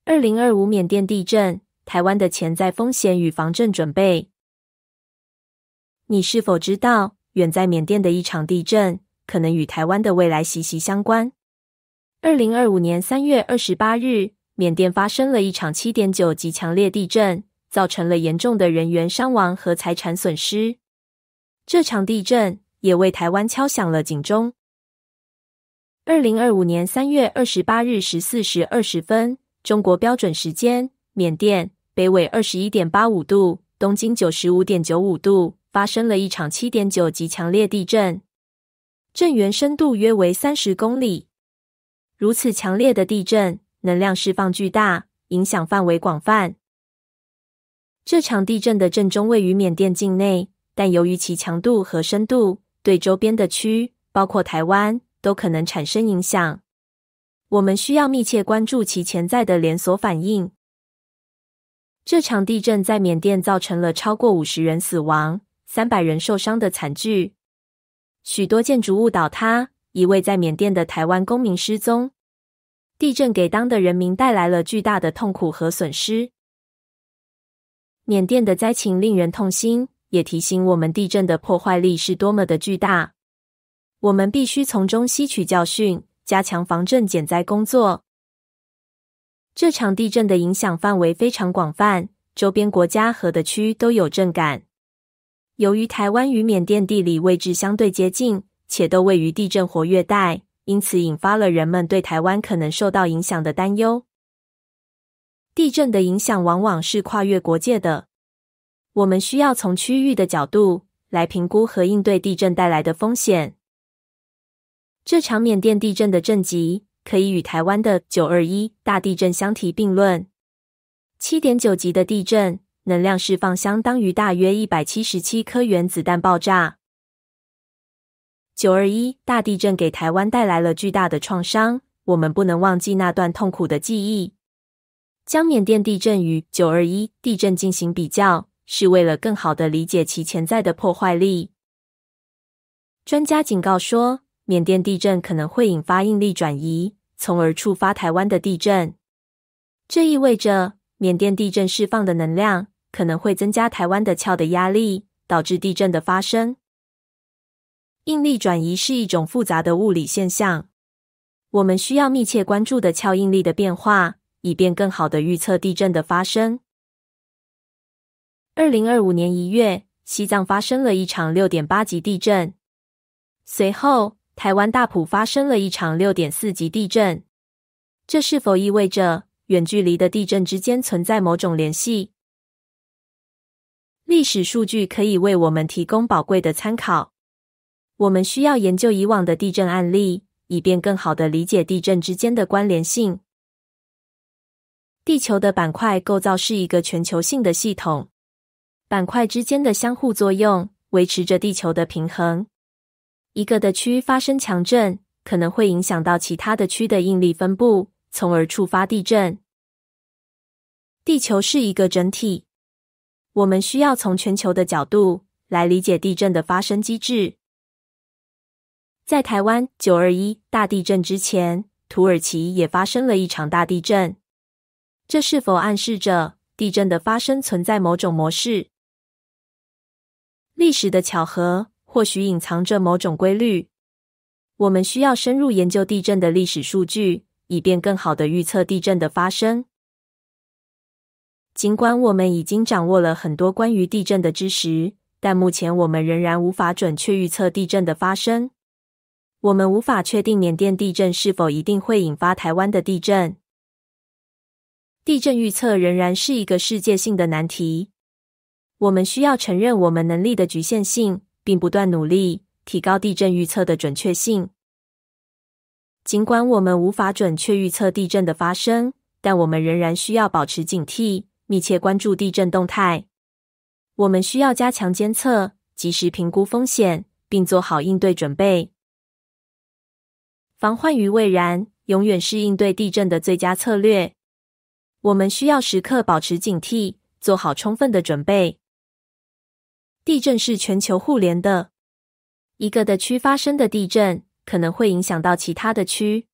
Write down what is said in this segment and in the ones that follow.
2025缅甸地震，台湾的潜在风险与防震准备。你是否知道，远在缅甸的一场地震，可能与台湾的未来息息相关？2025年3月28日，缅甸发生了一场 7.9 级强烈地震，造成了严重的人员伤亡和财产损失。这场地震也为台湾敲响了警钟。2025年3月28日14时20分，中国标准时间，缅甸北纬 21.85 度，东经 95.95 度，发生了一场 7.9 级强烈地震，震源深度约为30公里。如此强烈的地震，能量释放巨大，影响范围广泛。这场地震的震中位于缅甸境内，但由于其强度和深度，对周边的区，包括台湾，都可能产生影响。我们需要密切关注其潜在的连锁反应。这场地震在缅甸造成了超过50人死亡、300人受伤的惨剧，许多建筑物倒塌，一位在缅甸的台湾公民失踪。地震给当地人民带来了巨大的痛苦和损失。缅甸的灾情令人痛心，也提醒我们地震的破坏力是多么的巨大。我们必须从中吸取教训，加强防震减灾工作。这场地震的影响范围非常广泛，周边国家和地区都有震感。由于台湾与缅甸地理位置相对接近，且都位于地震活跃带，因此引发了人们对台湾可能受到影响的担忧。地震的影响往往是跨越国界的，我们需要从区域的角度来评估和应对地震带来的风险。这场缅甸地震的震级可以与台湾的921大地震相提并论。7.9 级的地震，能量释放相当于大约177颗原子弹爆炸。921大地震给台湾带来了巨大的创伤，我们不能忘记那段痛苦的记忆。将缅甸地震与921地震进行比较，是为了更好地理解其潜在的破坏力。专家警告说，缅甸地震可能会引发应力转移，从而触发台湾的地震。这意味着，缅甸地震释放的能量可能会增加台湾的壳的压力，导致地震的发生。应力转移是一种复杂的物理现象，我们需要密切关注的壳应力的变化，以便更好地预测地震的发生。2025年1月，西藏发生了一场 6.8 级地震，随后台湾大埔发生了一场 6.4 级地震，这是否意味着远距离的地震之间存在某种联系？历史数据可以为我们提供宝贵的参考。我们需要研究以往的地震案例，以便更好地理解地震之间的关联性。地球的板块构造是一个全球性的系统，板块之间的相互作用维持着地球的平衡。一个的区发生强震，可能会影响到其他的区的应力分布，从而触发地震。地球是一个整体，我们需要从全球的角度来理解地震的发生机制。在台湾921大地震之前，土耳其也发生了一场大地震，这是否暗示着地震的发生存在某种模式？历史的巧合或许隐藏着某种规律。我们需要深入研究地震的历史数据，以便更好地预测地震的发生。尽管我们已经掌握了很多关于地震的知识，但目前我们仍然无法准确预测地震的发生。我们无法确定缅甸地震是否一定会引发台湾的地震。地震预测仍然是一个世界性的难题。我们需要承认我们能力的局限性，并不断努力提高地震预测的准确性。尽管我们无法准确预测地震的发生，但我们仍然需要保持警惕，密切关注地震动态。我们需要加强监测，及时评估风险，并做好应对准备。防患于未然，永远是应对地震的最佳策略。我们需要时刻保持警惕，做好充分的准备。地震是全球互联的，一个的区发生的地震可能会影响到其他的区。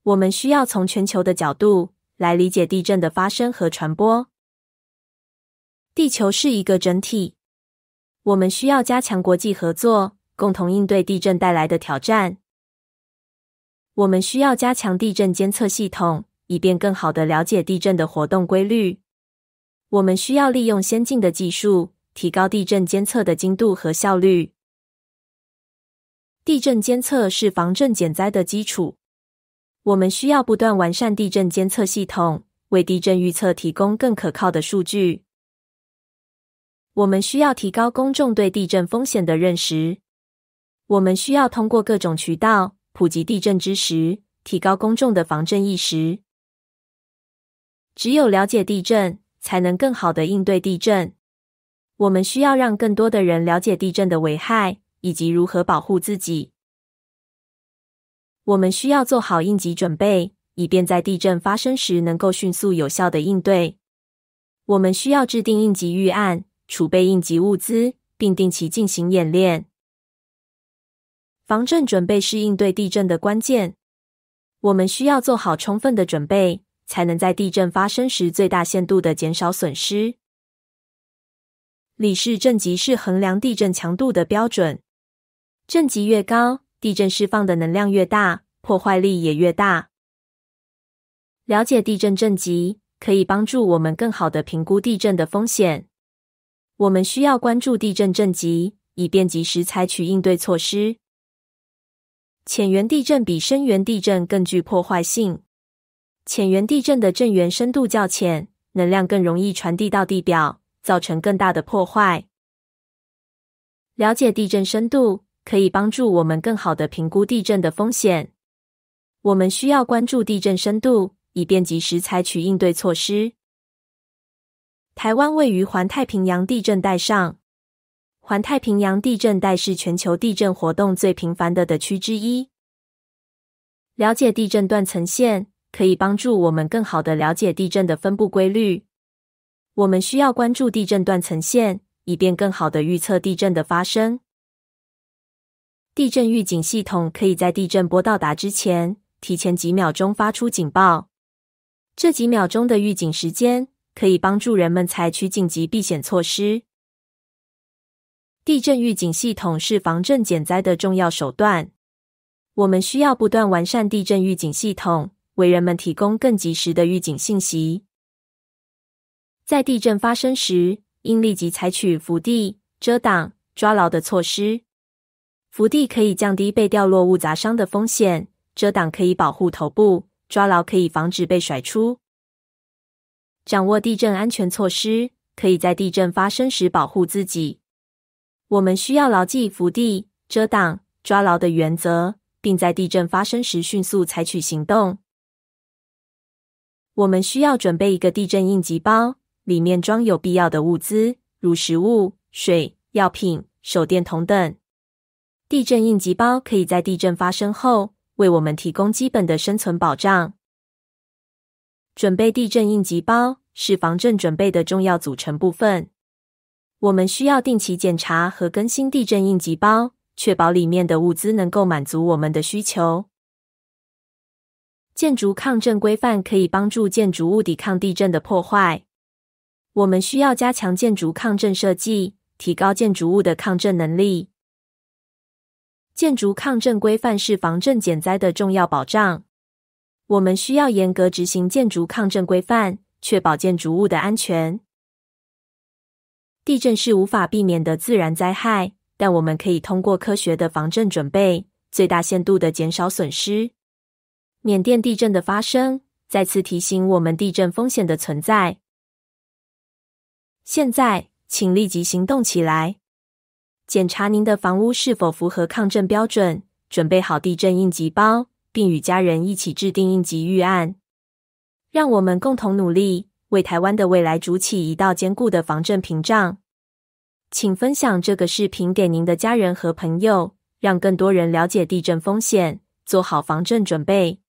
我们需要从全球的角度来理解地震的发生和传播。地球是一个整体，我们需要加强国际合作，共同应对地震带来的挑战。我们需要加强地震监测系统，以便更好地了解地震的活动规律。我们需要利用先进的技术，提高地震监测的精度和效率。地震监测是防震减灾的基础。我们需要不断完善地震监测系统，为地震预测提供更可靠的数据。我们需要提高公众对地震风险的认识。我们需要通过各种渠道普及地震知识，提高公众的防震意识。只有了解地震，才能更好地应对地震。我们需要让更多的人了解地震的危害，以及如何保护自己。我们需要做好应急准备，以便在地震发生时能够迅速有效地应对。我们需要制定应急预案，储备应急物资，并定期进行演练。防震准备是应对地震的关键。我们需要做好充分的准备，才能在地震发生时最大限度地减少损失。里氏震级是衡量地震强度的标准。震级越高，地震释放的能量越大，破坏力也越大。了解地震震级，可以帮助我们更好地评估地震的风险。我们需要关注地震震级，以便及时采取应对措施。浅源地震比深源地震更具破坏性。浅源地震的震源深度较浅，能量更容易传递到地表，造成更大的破坏。了解地震深度，可以帮助我们更好地评估地震的风险。我们需要关注地震深度，以便及时采取应对措施。台湾位于环太平洋地震带上。环太平洋地震带是全球地震活动最频繁的区之一。了解地震断层线，可以帮助我们更好地了解地震的分布规律。我们需要关注地震断层线，以便更好地预测地震的发生。地震预警系统可以在地震波到达之前，提前几秒钟发出警报。这几秒钟的预警时间，可以帮助人们采取紧急避险措施。地震预警系统是防震减灾的重要手段。我们需要不断完善地震预警系统，为人们提供更及时的预警信息。在地震发生时，应立即采取扶地、遮挡、抓牢的措施。扶地可以降低被掉落物砸伤的风险，遮挡可以保护头部，抓牢可以防止被甩出。掌握地震安全措施，可以在地震发生时保护自己。我们需要牢记扶地、遮挡、抓牢的原则，并在地震发生时迅速采取行动。我们需要准备一个地震应急包，里面装有必要的物资，如食物、水、药品、手电筒等。地震应急包可以在地震发生后，为我们提供基本的生存保障。准备地震应急包是防震准备的重要组成部分。我们需要定期检查和更新地震应急包，确保里面的物资能够满足我们的需求。建筑抗震规范可以帮助建筑物抵抗地震的破坏。我们需要加强建筑抗震设计，提高建筑物的抗震能力。建筑抗震规范是防震减灾的重要保障。我们需要严格执行建筑抗震规范，确保建筑物的安全。地震是无法避免的自然灾害，但我们可以通过科学的防震准备，最大限度地减少损失。缅甸地震的发生，再次提醒我们地震风险的存在。现在，请立即行动起来。检查您的房屋是否符合抗震标准，准备好地震应急包，并与家人一起制定应急预案。让我们共同努力，为台湾的未来筑起一道坚固的防震屏障。请分享这个视频给您的家人和朋友，让更多人了解地震风险，做好防震准备。